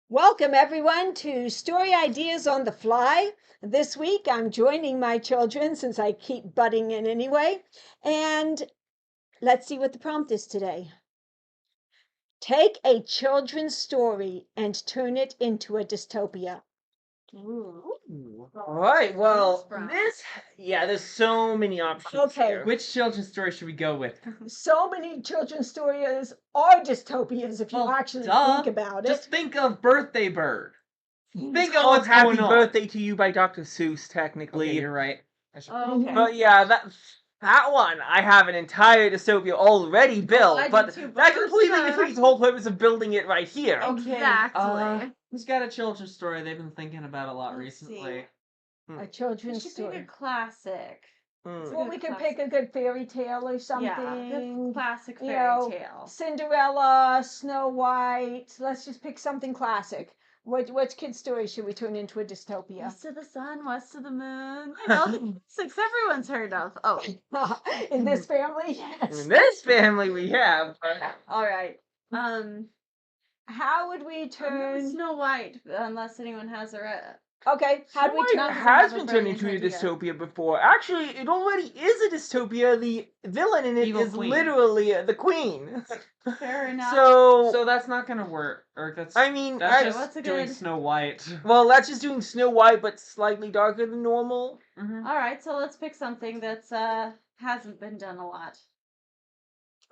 Welcome, everyone, to Story Ideas on the Fly. This week, I'm joining my children since I keep butting in anyway. And let's see what the prompt is today. Take a children's story and turn it into a dystopia. All right. Well, there's so many options. Okay. Here. Which children's story should we go with? So many children's stories are dystopias if you actually think about it. Just think of Birthday Bird. Think of of what's Happy going on. Birthday to You by Dr. Seuss, technically. Okay, you're right. Okay. But yeah, that one, I have an entire dystopia already built, I but do too, but that let's, completely defeats the whole purpose of building it right here. Okay. Exactly. Who's got a children's story they've been thinking about a lot Let's recently? A We children's should story. pick a classic. Well, we could pick a good fairy tale or something. Yeah, good classic you fairy know, tale. Cinderella, Snow White. Let's just pick something classic. What kid story should we turn into a dystopia? West of the sun, west of the moon. You know, the classics everyone's heard of. Oh, In this family, yes. In this family, we have. all right. How would we I'm going turn? Snow White, unless anyone has a. Okay, how do we Snow turn? White turn- has have a been turned into a brilliant idea. dystopia before. Actually, it already is a dystopia. The villain in it Evil is queen. literally the queen. Fair enough. So that's not gonna work. Or that's I mean, that's what's just a doing good- Snow White. well, that's just doing Snow White, but slightly darker than normal. Mm-hmm. All right, so let's pick something that's hasn't been done a lot.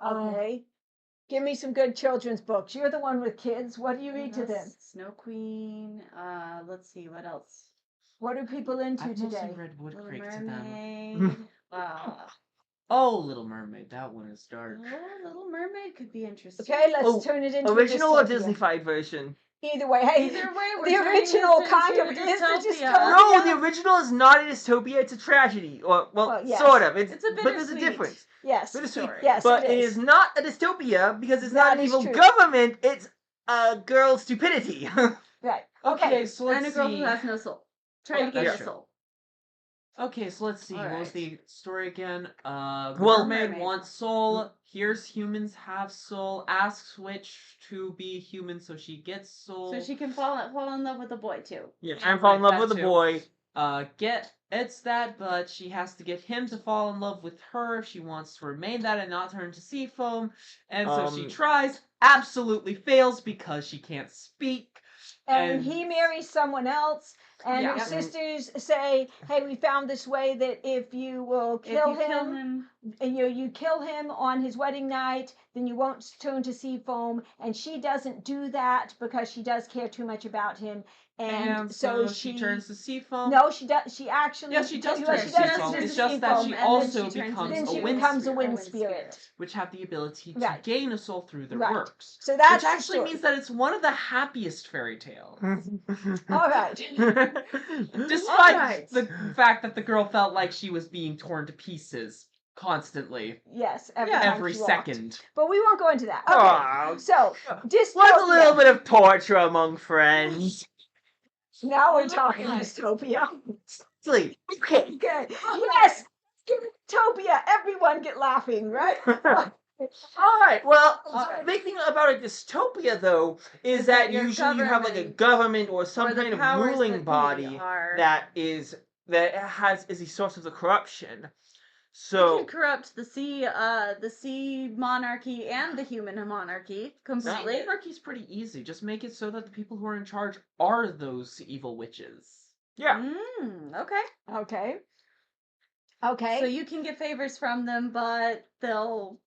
Okay, give me some good children's books. You're the one with kids. What do you read to them? Snow Queen. Let's see what else. What are people into I've mostly today? read Wood Little Creek to them. Mermaid. Oh, Little Mermaid. That one is dark. Little Mermaid could be interesting. Okay, let's Oh, turn it into Original a or dystopia. Disneyfied version? Either way, hey, Either way, we're the turning original this kind into of a is a dystopia. dystopia. No, the original is not a dystopia. It's a tragedy, or Well, yes. sort of. It's a but there's a bittersweet difference. Yes, Bittersweet. story. yes, But it it is not a dystopia because it's not That an is evil true. government. It's a girl's stupidity. Right. Okay, so And let's a girl see. who has no soul. Trying to get That's a true. soul. Okay, so let's see. All What was right. the story again? Well- Mermaid wants soul. Hears humans have soul. Asks which to be human, so she gets soul. So she can fall in love with a boy too. Yeah, and fall in love that with a too. boy. It's that, but she has to get him to fall in love with her if she wants to remain that and not turn to sea foam. And so she tries, absolutely fails because she can't speak. And he marries someone else, and Yeah. her sisters say, "Hey, we found this way that if you will kill If you kill him, him, and you kill him on his wedding night, then you won't turn to sea foam." And she doesn't do that because she does care too much about him, and so she turns to sea foam. No, she does. She actually. Yeah, she does what turn she to does sea is foam. turn It's to just sea that foam, she and also then she turns becomes then a she wind becomes spirit, a wind spirit. which have the ability to Right. gain a soul through their Right. works. So that's Which the actually story. means that it's one of the happiest fairy tales. All right. Despite Alright. the fact that the girl felt like she was being torn to pieces constantly, Yes. Every Yeah. time every she walked. second. But we won't go into that. Okay. Aw, So what's a little dystopia. bit of torture among friends? Now we're talking dystopia. Sleep. Okay. Okay. Yes. Dystopia. Everyone get laughing, right? All right. Well, Alright. the big thing about a dystopia, though, is that your usually you have like a government or some the kind of powers ruling that be body are- that is a source of the corruption. You So can corrupt the sea monarchy and the human monarchy completely. Monarchy's pretty easy. Just make it so that the people who are in charge are those evil witches. yeah. Okay. Okay. Okay. So you can get favors from them, but they'll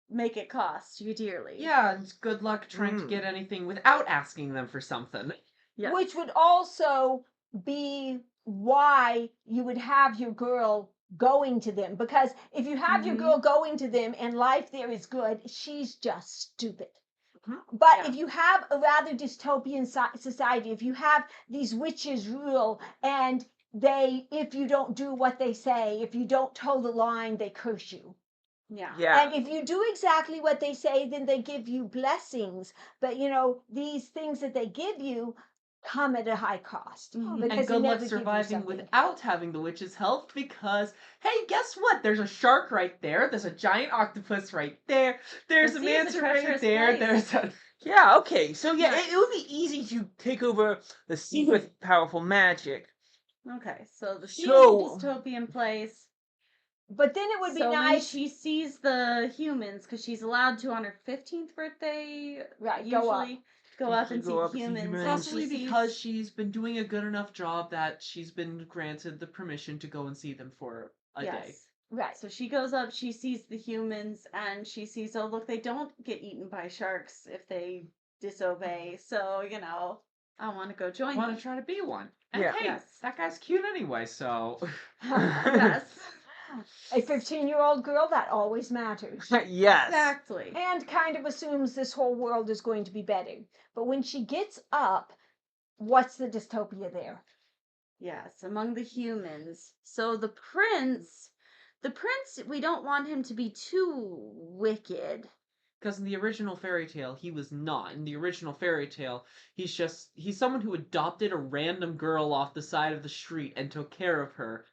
make it cost you dearly. Yeah, it's good luck trying to get anything without asking them for something. Yes. Which would also be why you would have your girl going to them. Because if you have your girl going to them and life there is good, she's just stupid. But Yeah. if you have a rather dystopian society, if you have these witches rule and if you don't do what they say, if you don't toe the line, they curse you. Yeah. Yeah. And if you do exactly what they say, then they give you blessings. But these things that they give you come at a high cost. Mhm. Because And good they luck never give you surviving something. without having the witch's help because, hey, guess what? There's a shark right there. There's a giant octopus right there. There's The a sea is a manta right treacherous there. place. There's a. Yeah, okay. So yeah, Nice. it would be easy to take over the sea with powerful magic. Okay, so the sea So- is a dystopian place. But then it would be So when nice. she sees the humans, because she's allowed to on her 15th birthday, Right, go up. usually go up Usually and see go the up and see humans. humans. and Possibly she because sees- she's been doing a good enough job that she's been granted the permission to go and see them for a day. yes. Right. So she goes up, she sees the humans, and she sees, oh, look, they don't get eaten by sharks if they disobey. So, I want to go join I want them. to try to be one. And Yeah. hey, Yes. that guy's cute anyway, so. Yes. A 15-year-old girl, that always matters. Yes. Exactly. And kind of assumes this whole world is going to be better. But when she gets up, what's the dystopia there? Yes, among the humans. So the prince, we don't want him to be too wicked. Because in the original fairy tale, he was not. In the original fairy tale, he's someone who adopted a random girl off the side of the street and took care of her.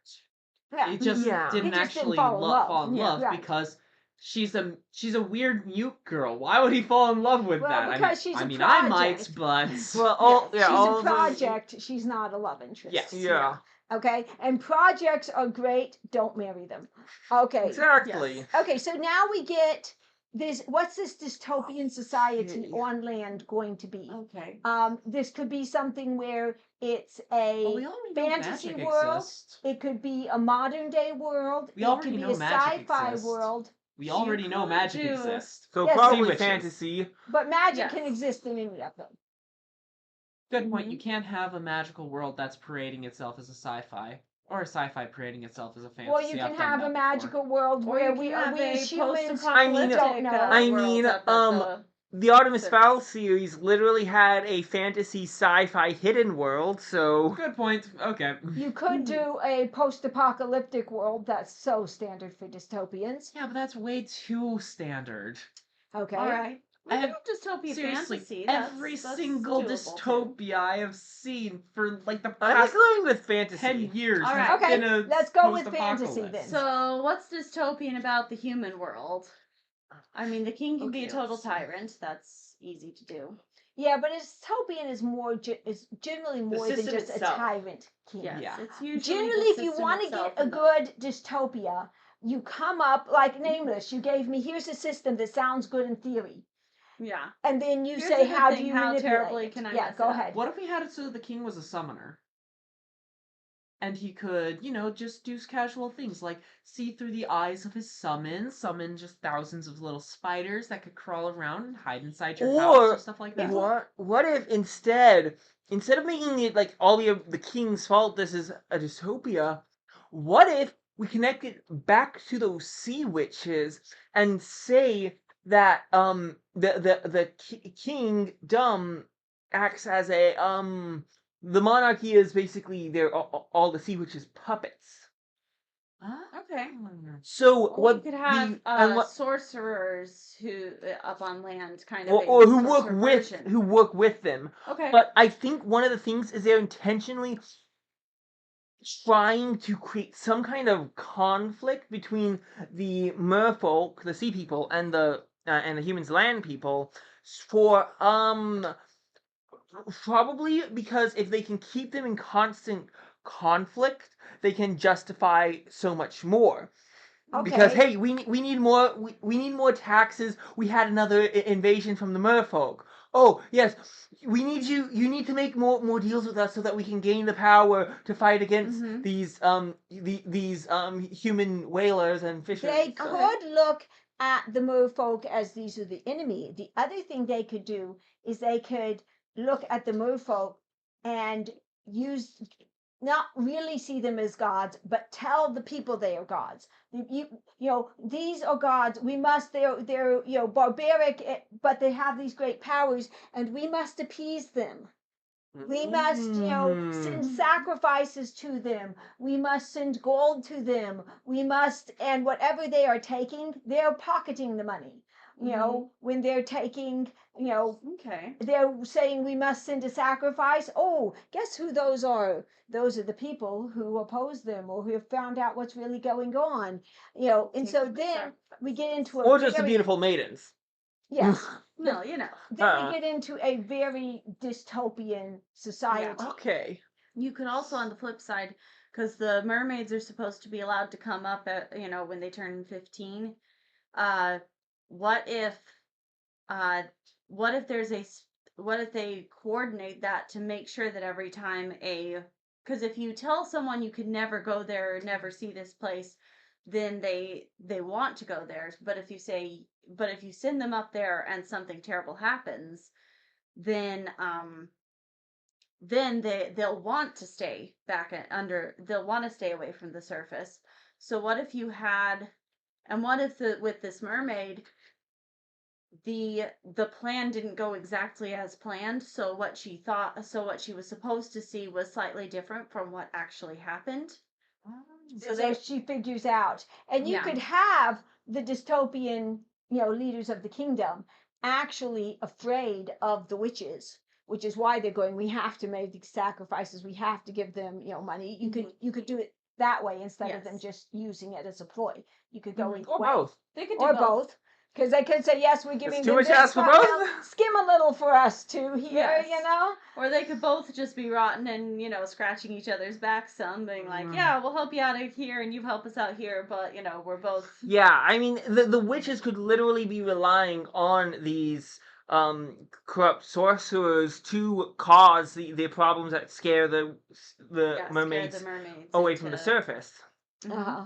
Yeah. He just Yeah. didn't He just didn't actually fall in love. fall in Yeah, love right. because she's a weird mute girl. Why would he fall in love with Well, that? because she's I a mean, I might, project. but Well, all Yes, yeah, she's all a of the- project. She's not a love interest. Yes. Yeah. Okay. And projects are great. Don't marry them. Okay. Exactly. Yes. Okay. So now we get this. What's this dystopian society Okay. on land going to be? Okay. This could be something where it's well, we a already know fantasy magic world. exists. It could be a modern day world. We It already could be know a magic sci-fi exists. world. We You already know could magic do- exists. So Yes, probably witches. fantasy. But magic can Yes. exist in any of them. Good point. You can't have a magical world that's parading itself as a sci-fi, or a sci-fi parading itself as a fantasy. Or you can I've done have that a before. magical world Or where you can have we a as humans post-apocalyptic don't know. I world mean, up at the The Artemis surface. Fowl series literally had a fantasy sci-fi hidden world, so Good point. Okay. You could do a post-apocalyptic world. That's so standard for dystopians. Yeah, but that's way too standard. Okay. All right. We I can have- have dystopia Seriously, fantasy. every That's single doable, too. dystopia I have seen for like the I like past going with fantasy. 10 years All has right. Okay, been a let's go with fantasy post-apocalypse. then. So, what's dystopian about the human world? I mean, the king can be a Okay, total let's see. tyrant. That's easy to do. Yeah, but a dystopian is is generally more than system just itself. a tyrant king. Yes, Yeah. it's usually Generally, the if you system want to itself get a and the- good dystopia, you come up like Nameless. You gave me here's a system that sounds good in theory, yeah. and then you Here's say a good how do thing, you how manipulate terribly it? can I Yeah, mess go it up? ahead. What if we had it so that the king was a summoner? And he could, just do casual things like see through the eyes of his summon just thousands of little spiders that could crawl around and hide inside your house Or or stuff like that. what if instead of making it like all the king's fault, this is a dystopia, what if we connect it back to those sea witches and say that the kingdom acts as a the monarchy is basically their all the sea witches puppets. Okay. So Or what you could have the and what sorcerers who up on land, kind of, or a who work sorcerer with version. who work with them. Okay. But I think one of the things is they're intentionally trying to create some kind of conflict between the merfolk, the sea people, and the humans, land people, for probably because if they can keep them in constant conflict, they can justify so much more. Because Okay. hey, we need more we need more taxes. We had another invasion from the merfolk. Oh yes, we need you need to make more deals with us so that we can gain the power to fight against Mhm. these human whalers and fishers. They So- could look at the merfolk as these are the enemy. The other thing they could do is they could look at the merfolk and use not really see them as gods, but tell the people they are gods. These are gods. We must. They're barbaric, but they have these great powers, and we must appease them. We must, send sacrifices to them. We must send gold to them. We must, and whatever they are taking, they're pocketing the money. When they're taking, Okay. they're saying we must send a sacrifice. Oh, guess who those are? Those are the people who oppose them or who have found out what's really going on. And so then we get into a Or just the very, beautiful maidens. yes, No, then we get into a very dystopian society. Okay. You could also, on the flip side, because the mermaids are supposed to be allowed to come up at, when they turn 15. What if, uh, what if there's what if they coordinate that to make sure that every time because if you tell someone you could never go there or never see this place, then they want to go there. But if you send them up there and something terrible happens, then they'll want to stay they'll want to stay away from the surface. So what if you had, and what if with this mermaid, the plan didn't go exactly as planned, so what she was supposed to see was slightly different from what actually happened. So that she figures out. And you Yeah. could have the dystopian, leaders of the kingdom actually afraid of the witches, which is why they're going, we have to make these sacrifices, we have to give them, money. You could do it that way instead of them Yes. just using it as a ploy. You could go either Or way. both. They could do Or both. both. Because they could say, yes, we're giving too them much to this, ask for but both? we'll skim a little for us too here, Yes. Or they could both just be rotten and, scratching each other's backs some, being like, yeah, we'll help you out of here and you help us out here, but, we're both. Yeah, I mean, the witches could literally be relying on these corrupt sorcerers to cause the problems that scare the mermaids Scare the mermaids away from the surface. Uh-huh.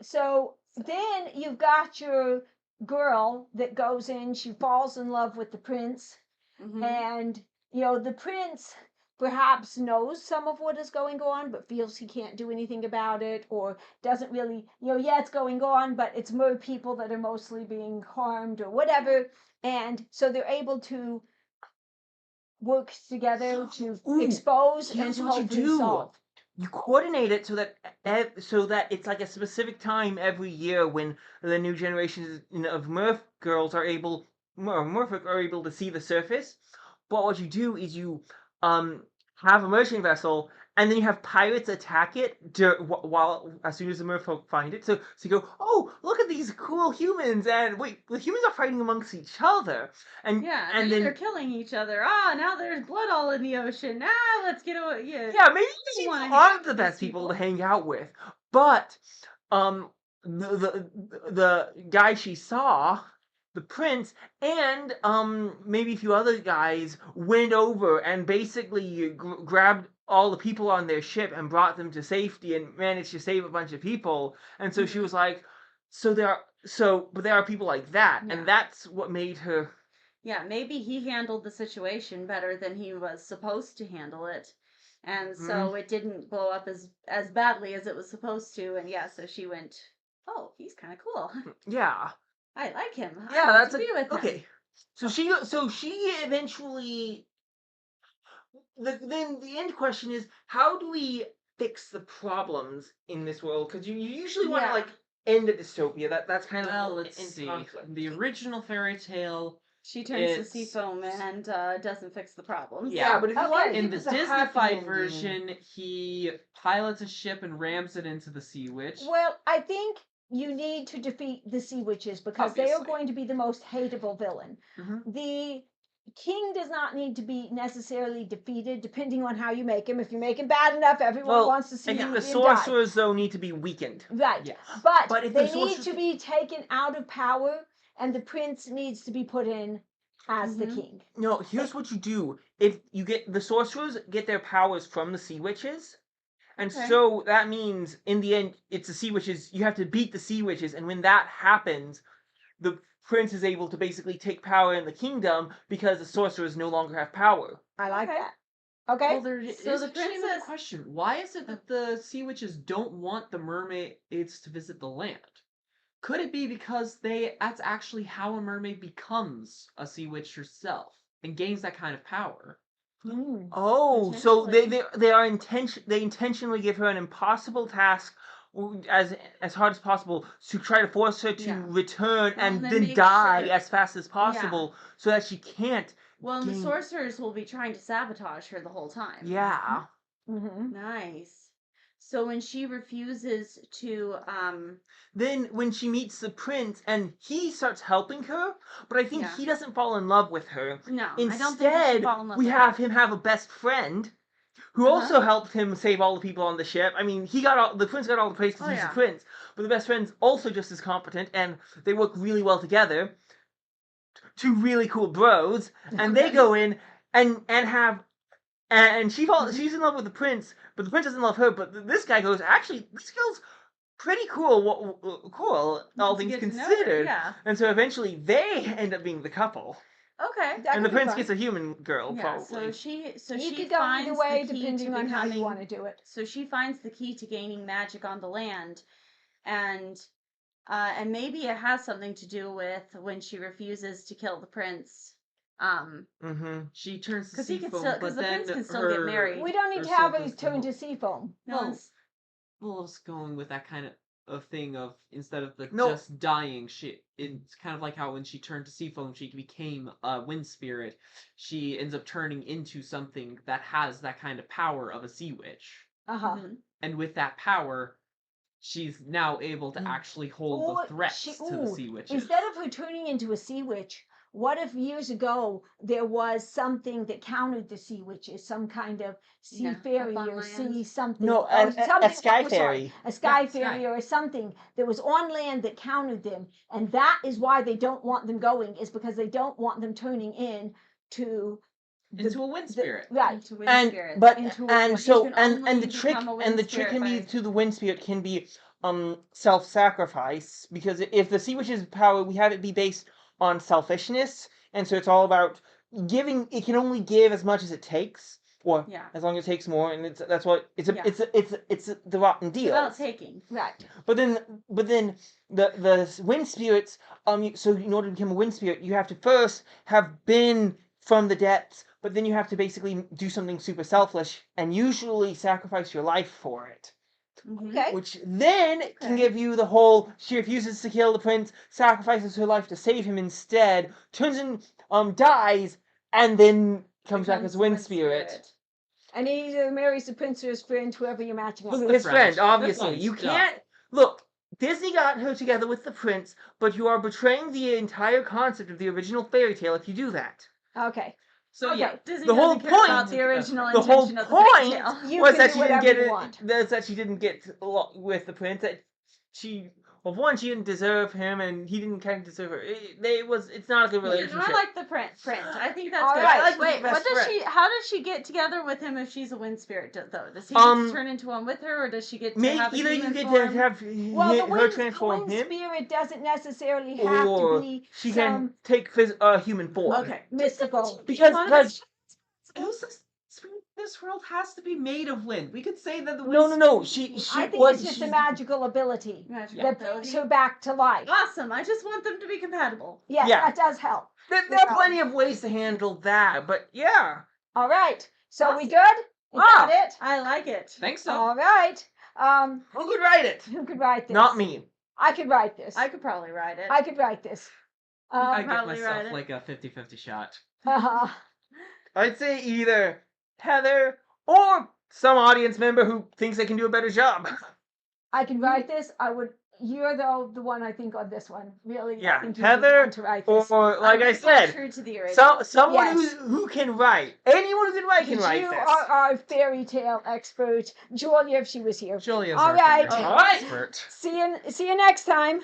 So then you've got your girl that goes in, she falls in love with the prince, and the prince perhaps knows some of what is going on, but feels he can't do anything about it, or doesn't really, yeah, it's going on, but it's more people that are mostly being harmed or whatever. And so they're able to work together to expose and here's to what you hopefully do. solve. You coordinate it so that it's like a specific time every year when the new generations of merfolk are able to see the surface. But what you do is you have a merchant vessel, and then you have pirates attack it while as soon as the merfolk find it. So you go, oh, look at these cool humans, and wait, the humans are fighting amongst each other, and and then they're killing each other. Now there's blood all in the ocean. Let's get away. Yeah, maybe these people aren't the best people to hang out with, but the guy she saw, the prince, and maybe a few other guys went over and basically grabbed all the people on their ship and brought them to safety and managed to save a bunch of people. And so she was like, but there are people like that, and that's what made her. Yeah, maybe he handled the situation better than he was supposed to handle it. And so it didn't blow up as badly as it was supposed to. And so she went, oh, he's kind of cool. Yeah. I like him. Yeah, I want that's to be with him. okay. So she eventually. Then the end question is, how do we fix the problems in this world? Because you usually want to like end a dystopia. That's kind of let's see. conflict. The original fairy tale. She turns to sea foam and doesn't fix the problems. Yeah, but if you want to In give the us a happy Disneyfied ending- version, he pilots a ship and rams it into the sea witch. Well, I think you need to defeat the sea witches because they are Obviously. going to be the most hateable villain. Mhm. The king does not need to be necessarily defeated, depending on how you make him. If you make him bad enough, everyone wants to see and him the die. sorcerers though need to be weakened. Right. Yes. But if they the need sorcerers- to be taken out of power, and the prince needs to be put in as the king. No, here's what you do. If you get the sorcerers get their powers from the sea witches, and so that means in the end it's the sea witches. You have to beat the sea witches, and when that happens, the prince is able to basically take power in the kingdom because the sorcerers no longer have power. I like that. Okay. Well, there is So the actually another princess- question. Why is it that the sea witches don't want the mermaids to visit the land? Could it be because that's actually how a mermaid becomes a sea witch herself and gains that kind of power? Oh, so Potentially. they intentionally give her an impossible task as hard as possible to try to force her to Yeah. return Well, and and then make die sure. as fast as possible so that she can't Well, and the gain. sorcerers will be trying to sabotage her the whole time. Yeah. Mm-hmm. Nice. So when she refuses to, Then when she meets the prince and he starts helping her, but I think Yeah. he doesn't fall in love with her. No, I don't think he should Instead, fall in love we with have her. him have a best friend who Uh-huh. also helped him save all the people on the ship. I mean, the prince got all the praise because Oh, he's the yeah. prince, but the best friend's also just as competent, and they work really well together. Two really cool bros, and they Okay. go in and have. And Mhm. she's in love with the prince, but the prince doesn't love her. But this guy goes, actually, this girl's pretty cool. Cool, all To things get to know her, considered. yeah. And so eventually they end up being the couple, Okay. That and the could be prince fun. gets a human girl, Yeah. probably. So You she could go either finds way the key depending to on how you becoming. want to do it. So she finds the key to gaining magic on the land, and maybe it has something to do with when she refuses to kill the prince. Mm-hmm. She turns to 'Cause he sea can foam, still- 'cause but the then prince can still get married. We don't need her to have soul a goes to turn hell. to sea foam. No, Well, it's- well, it's going with that kind of thing of instead of the No. just dying, it's kind of like how when she turned to sea foam, she became a wind spirit. She ends up turning into something that has that kind of power of a sea witch, Uh-huh. Mhm. and with that power, she's now able to actually hold the threats to the sea witches. Instead of her turning into a sea witch, what if years ago there was something that countered the sea witches, some kind of sea Yeah, fairy up on or land. sea something? No, or a something- sky sorry, fairy. a sky Yeah, fairy sky. or something that was on land that countered them, and that is why they don't want them going, is because they don't want them turning in to Into a wind spirit. right. Into wind And spirits. but Into a and wind- so You can and only the trick become a wind and the trick spirit can be by- to the wind spirit can be self-sacrifice, because if the sea witch's power, we have it be based on selfishness, and so it's all about giving. It can only give as much as it takes, or Yeah. as long as it takes more, and that's what it's Yeah. it's the rotten It's deal. about taking. right. But then the wind spirits, so in order to become a wind spirit, you have to first have been from the depths, but then you have to basically do something super selfish and usually sacrifice your life for it. Mhm. Okay. Which then can Okay. give you the whole, she refuses to kill the prince, sacrifices her life to save him instead, turns in, dies, and then comes back Becomes as a the wind spirit. And he either marries the prince or his friend, whoever you're matching up Look, with. his friend, The obviously. friend, You yeah. can't look. Disney got her together with the prince, but you are betraying the entire concept of the original fairy tale if you do that. Okay. So Okay. yeah, Disney The whole doesn't care about point- the original The whole intention of the fairy point tale. You was can that do she didn't whatever get you it. want. That's that she didn't get with the prince. That she, well, for one, she didn't deserve him, and he didn't kind of deserve her. It's not a good Yeah, relationship. no, I like the print. I think that's All good. right. I like Wait, the best what does friend. she? How does she get together with him if she's a wind spirit? Though, does he turn into one with her, or does she get to have a Either you human get form? to have Well, the her transform wind him, spirit doesn't necessarily have to or be she some can take human form. Okay. mystical. Because this world has to be made of wind. We could say that the wind. no. She I think was it's just a magical ability Magical that ability. brings her back to life. Awesome. I just want them to be compatible. Yes, Yeah. that does help. There are plenty of ways to handle that, but yeah. All right. So we Awesome. good? We got it? I like it. Think so. All right. Who could write it? Who could write this? Not me. I could write this. I could probably write it. I could write this. I give probably myself write it. like a 50-50 shot. I'd say either Heather or some audience member who thinks they can do a better job. I could write this. You're the one I think on this one. Really, I Yeah, think you're the Heather one to write this. or, like I I'm gonna stay said, true to the original. someone Yes. who can write. Anyone who can write can write You this. are our fairy tale expert, Julia, if she was here. Julia's All our right. fairy tale All right. expert. See you next time.